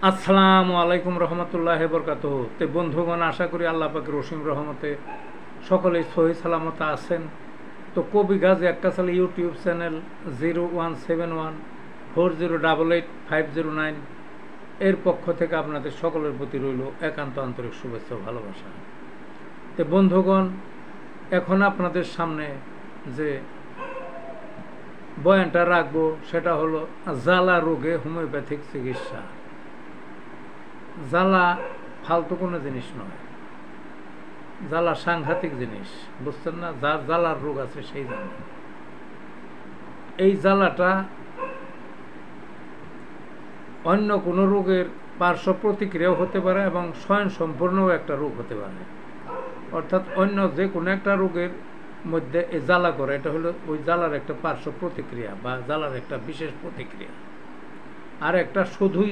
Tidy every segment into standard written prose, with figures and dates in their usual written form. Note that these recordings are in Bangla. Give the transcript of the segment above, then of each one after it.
আসসালামু আলাইকুম রহমতুল্লাহ বরকাতুহু। তে বন্ধুগণ, আশা করি আল্লাহ পাকের রসিম রহমতে সকলেই সহি সালামতে আছেন। তো কবি গাজী আক্কাস আলী ইউটিউব চ্যানেল 017140885009 এর পক্ষ থেকে আপনাদের সকলের প্রতি রইল একান্ত আন্তরিক শুভেচ্ছা ও ভালোবাসা। তো বন্ধুগণ, এখন আপনাদের সামনে যে বয়ানটা রাখবো সেটা হলো জ্বালা রোগে হোমিওপ্যাথিক চিকিৎসা। জ্বালা ফালতু কোনো জিনিস নয়, জ্বালা সাংঘাতিক জিনিস, বুঝছেন না? যার জ্বালার রোগ আছে সেই জানে। এই জ্বালাটা অন্য কোনো রোগের পার্শ্ব প্রতিক্রিয়াও হতে পারে এবং স্বয়ং সম্পূর্ণও একটা রোগ হতে পারে। অর্থাৎ অন্য যে কোনো একটা রোগের মধ্যে এই জ্বালা করে, এটা হলো ওই জ্বালার একটা পার্শ্ব প্রতিক্রিয়া বা জ্বালার একটা বিশেষ প্রতিক্রিয়া। আর একটা শুধুই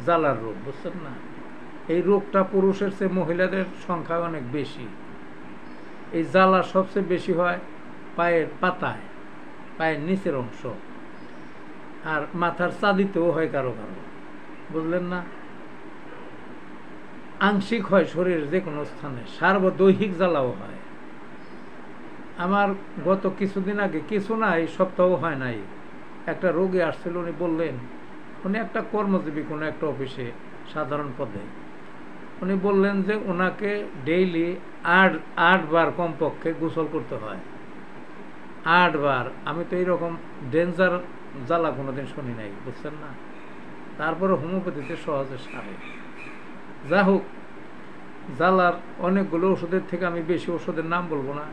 জ্বালার রোগ, বুঝছেন না? এই রোগটা পুরুষের চেয়ে মহিলাদের সংখ্যা অনেক বেশি। এই জ্বালা সবচেয়ে বেশি হয় পায়ের পাতায়, পায়ের নিচের অংশ, আর মাথার চাঁদিতেও হয় কারো কারো, বুঝলেন না? আংশিক হয় শরীরের যে কোনো স্থানে, সার্বদৈহিক জ্বালাও হয়। আমার গত কিছুদিন আগে, কিছু না এই সপ্তাহ হয় নাই, একটা রোগী আসছিল। উনি বললেন, উনি একটা কর্মজীবী কোনো একটা অফিসে সাধারণ পদে। উনি বললেন যে ওনাকে ডেইলি ৮ বার কমপক্ষে গোসল করতে হয়, ৮ বার। আমি তো এইরকম ডেঞ্জার জ্বালা কোনোদিন শুনি নাই, বুঝছেন না? তারপরে হোমিওপ্যাথিতে সহজে সারে। যা হোক, জ্বালার অনেকগুলো ওষুধের থেকে আমি বেশি ওষুধের নাম বলবো না,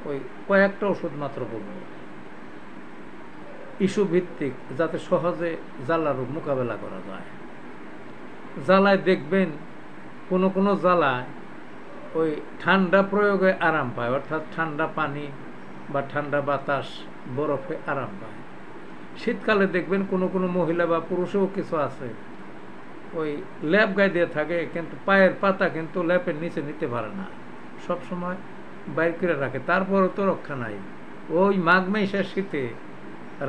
ওই কয়েকটা ওষুধ মাত্র বলবো, ইস্যু ভিত্তিক, যাতে সহজে জ্বালার রোগ মোকাবেলা করা যায়। জ্বালায় দেখবেন কোনো কোনো জ্বালায় ওই ঠান্ডা প্রয়োগে আরাম পায়, অর্থাৎ ঠান্ডা পানি বা ঠান্ডা বাতাস, বরফে আরাম পায়। শীতকালে দেখবেন কোনো কোনো মহিলা বা পুরুষেও কিছু আছে ওই ল্যাপ গায়ে দিয়ে থাকে, কিন্তু পায়ের পাতা কিন্তু ল্যাপের নিচে নিতে পারে না, সবসময় বাইর করে রাখে, তারপরও তো রক্ষা নাই। ওই মাঘ মাসের শীতে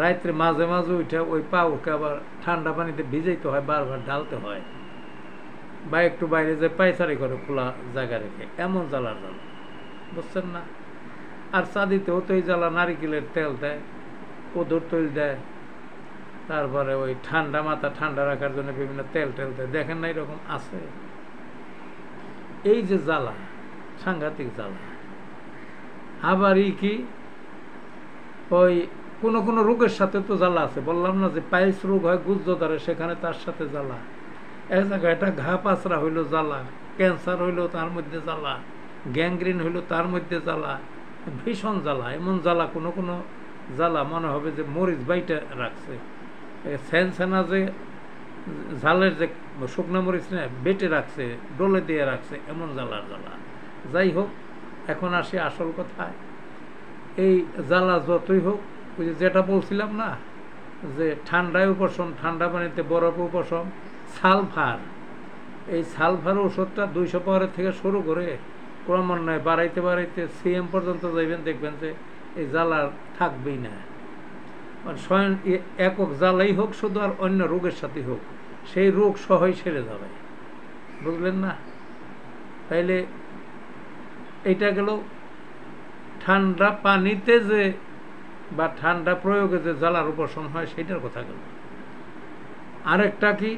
রাত্রে মাঝে মাঝে উঠে ওই পা ওকে আবার ঠান্ডা পানিতে ভিজাইতে হয়, বারবার ঢালতে হয়, বা একটু বাইরে যে পায়চারি করে খোলা জায়গা রেখে, এমন জ্বালার জ্বালা, বুঝছেন না? আর চাঁদিতেও তো এই জ্বালা নারিকেলের তেল দেয়, কদুর তৈল দেয়, তারপরে ওই ঠান্ডা মাথা ঠান্ডা রাখার জন্য বিভিন্ন তেল টেল দেয়। দেখেন না এরকম আছে? এই যে জ্বালা, সাংঘাতিক জ্বালা। আবার কি ওই কোনো কোনো রোগের সাথে তো জ্বালা আছে, বললাম না যে পাইলস রোগ হয় গুজ্জদারে, সেখানে তার সাথে জ্বালা। এক জায়গায় একটা ঘা পাচরা হইলো জ্বালা, ক্যান্সার হইলো তার মধ্যে জ্বালা, গ্যাংগ্রিন হইলো তার মধ্যে জ্বালা, ভীষণ জ্বালা। এমন জ্বালা, কোনো কোনো জ্বালা মনে হবে যে মরিচ বাইটা রাখছে, সেনা যে ঝালের যে শুকনো মরিচ না বেটে রাখছে, ডলে দিয়ে রাখছে, এমন জ্বালার জ্বালা। যাই হোক, এখন আসি আসল কথায়। এই জ্বালা যতই হোক, ওই যেটা বলছিলাম না যে ঠান্ডায় উপশম, ঠান্ডা পানিতে বরফ উপশম, সালফার, এই সালফার ওষুধটা ২০০ পাওয়ারের থেকে শুরু করে ক্রমান্বয়ে বাড়াইতে বাড়াইতে সিএম পর্যন্ত যাইবেন, দেখবেন যে এই জ্বালার থাকবেই না। মানে স্বয়ং একক জ্বালাই হোক শুধু, আর অন্য রোগের সাথে হোক, সেই রোগ সহই সেরে যাবে, বুঝলেন না? তাইলে এইটা গেল ঠান্ডা পানিতে যে বা ঠান্ডা প্রয়োগে যে জ্বালার উপশম হয় সেটার কথা গেল। আরেকটা কি,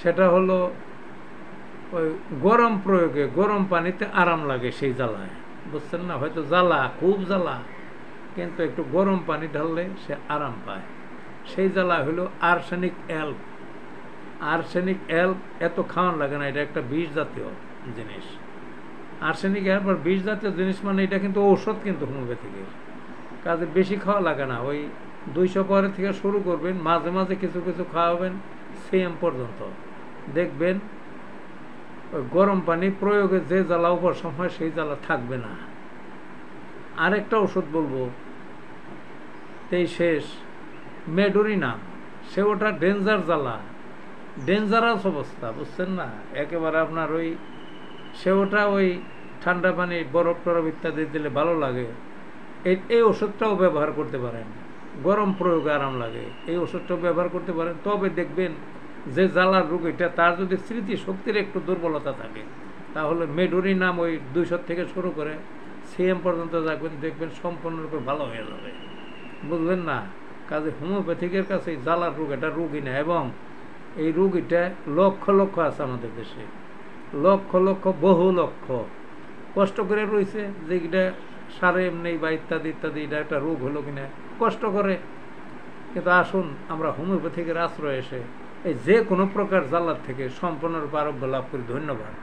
সেটা হলো ওই গরম প্রয়োগে, গরম পানিতে আরাম লাগে সেই জ্বালায়, বুঝছেন না? হয়তো জ্বালা, খুব জ্বালা, কিন্তু একটু গরম পানি ঢাললে সে আরাম পায়। সেই জ্বালা হলো আর্সেনিক অ্যাল্প। আর্সেনিক অ্যাল্প এত খাওয়ান লাগে না, এটা একটা বিষ জাতীয় জিনিস। আর্সেনিক অ্যাল্প আর বিষ জাতীয় জিনিস মানে এটা কিন্তু ঔষধ, কিন্তু হোমিওপ্যাথিকের কাজে বেশি খাওয়া লাগে না। ওই ২০০ পাওয়ারের থেকে শুরু করবেন, মাঝে মাঝে কিছু কিছু খাওয়াবেন সিএম পর্যন্ত, দেখবেন ওই গরম পানি প্রয়োগে যে জ্বালা উপশম হয় সেই জ্বালা থাকবে না। আরেকটা ওষুধ বলবো, এই শেষ, মেডোরিনা। সে ওটা ডেঞ্জার জ্বালা, ডেঞ্জারাস অবস্থা, বুঝছেন না? একেবারে আপনার ওই সে ওটা ওই ঠান্ডা পানি, বরফ টরফ ইত্যাদি দিলে ভালো লাগে, এই ওষুধটাও ব্যবহার করতে পারেন। গরম প্রয়োগে আরাম লাগে, এই ওষুধটাও ব্যবহার করতে পারেন। তবে দেখবেন যে জ্বালার রোগ এটা, তার যদি স্মৃতিশক্তির একটু দুর্বলতা থাকে, তাহলে মেডোরি নাম ওই 200 থেকে শুরু করে সিএম পর্যন্ত যাবেন, দেখবেন সম্পূর্ণরূপে ভালো হয়ে যাবে। বুঝলেন না? কাজে হোমিওপ্যাথিকের কাছে জ্বালার রোগ এটা রোগই না, এবং এই রোগীটা লক্ষ লক্ষ আছে আমাদের দেশে, লক্ষ লক্ষ বহু লক্ষ কষ্ট করে রয়েছে, যে এটা সারে এমনি বা ইত্যাদি ইত্যাদি, এটা একটা রোগ হলো কিনা কষ্ট করে। কিন্তু আসুন আমরা হোমিওপ্যাথিকের আশ্রয় এসে এই যে কোনো প্রকার জ্বালার থেকে সম্পূর্ণরূপে আরোগ্য লাভ করি। ধন্যবাদ।